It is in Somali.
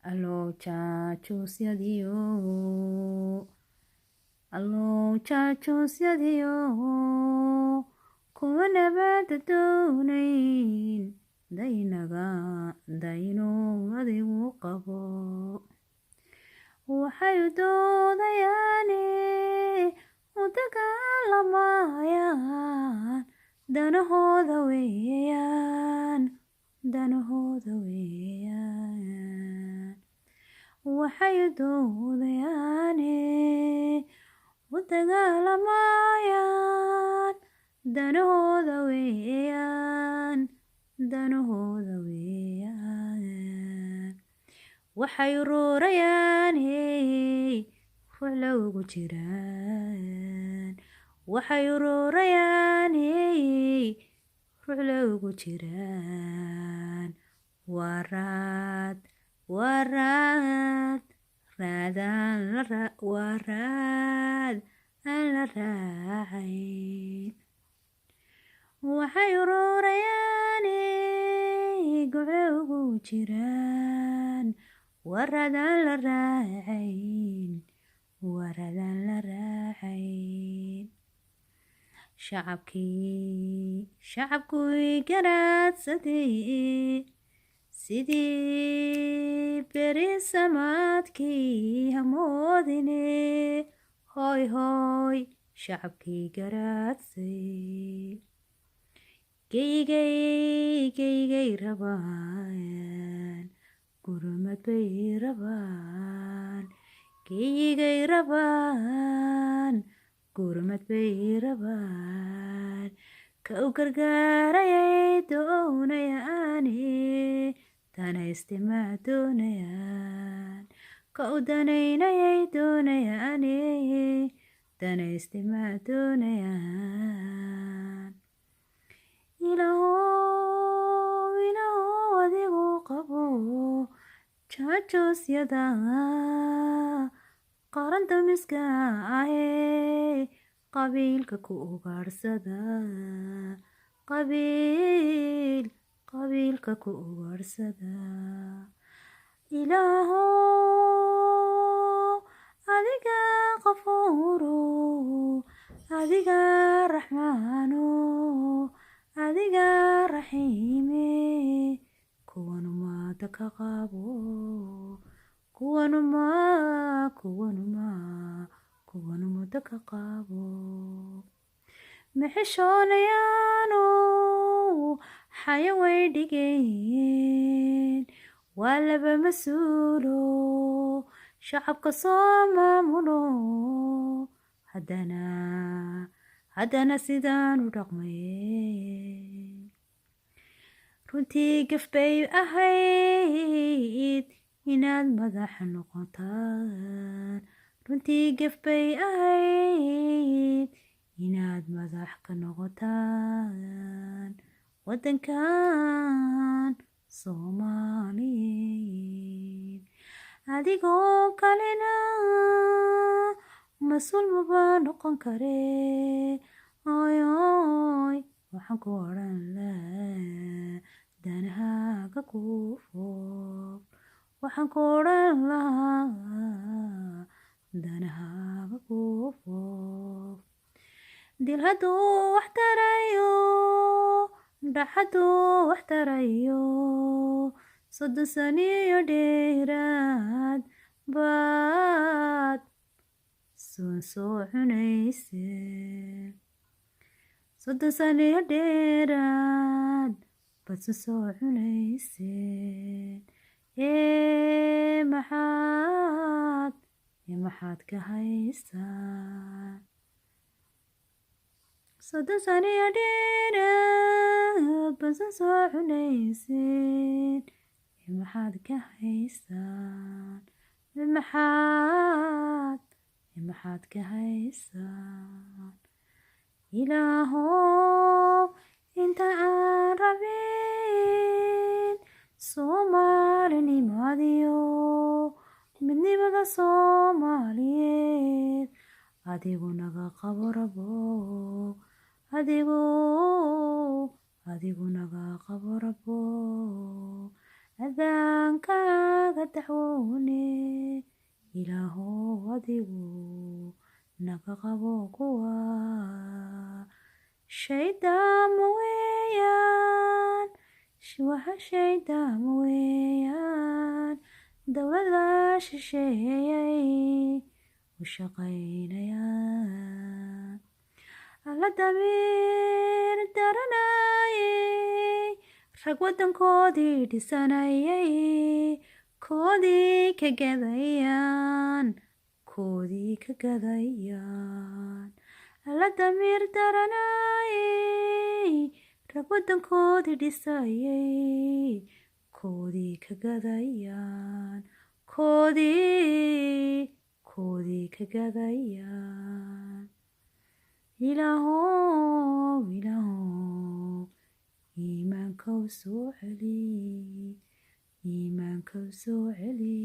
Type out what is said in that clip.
Allo chachusyadiyo, allo chachusyadiyo, kuwa nabada doonayn, daynaga dayno adigu qabo. Waxay doodayaane u dagaalamayaan, danahooda weeyaan, danahooda weeyaan. Waxay doodayaane u dagaalamayaan, danahooda weeyaan, danahooda weeyaan. Waxay uruurayaane ruuxla ugu jiraan, waxay uruurayaane ruuxla ugu jiraan. Waraad waraad raadaan waraad aan la raacayn. Waxay uruurayaane gucla ugu jiraan, waradaan la raacayn, waradaan la raacayn. shacabkii garaadsaday sidii beri samaadkii hamoodine. Hooy hooy shacabkii garaadsaday, geygay rabaan, gurmad bay rabaan, geygay rabaan, gurmad bay rabaan. Ka u gargaarayay doonayaane, danayste ma doonayaan. Ka u danaynayay doonayaane, danayste ma doonayaan. Ilaahow adigu qabo jaajuusyada qaran damiska ahee, qabiilka ku ugaadhsada, qabiilka ku ugaadhsada. Ilaahow adiga qafuuro, adiga raxmaano, adiga raxiime. kuwanuma daka qabo, kuwanuma daka qabo. Maxishoonayaano xaya way dhigeen, waa laba mas-uulo shacabka soo maamulo. haddana sidaan u dhaqmay. Runtii gaf bay ahayd inaad madaxa noqotaan, runtii gaf bay ahayd inaad madax ka noqotaan waddankan Soomaaliyeed. Adigoo kalena mas-uul maba noqon karee. Oy oy waxaan ku odhan lahaa danahaaga ku foof, waxaan ku odhan lahaa danahaaga ku foof. Dil hadduu wax tarayo, dhac hadduu wax tarayo, 30 saniyo dheeraad baad soo cunayse. 30 saniyo dheeraad baad soo cunayse. maxaad ka haystaan? 30 saniyo dheeraad baad soo cunayseen. maxaad ka haystaan? maxaad ka haystaan? Ilaahow inta aan rabin Soomaalinimadiyo midnimada Soomaaliyeed, adigu naga qabo rabo, adigu naga qabo rabo. adaankaaga madaxweyne ilaahow adigu naga qabo kuwa shaydaama weeyaan waxa shaydaama weeyaan dowlada shisheeyay u shaqaynayaan alla damiir daranayay rag waddankoodii dhisanayay koodii ka gadayaan alla damiir daranayay rag waddankoodii dhisayay koodii ka gadayaan koodii ka gadayaan ilaahow iimaankow soo celi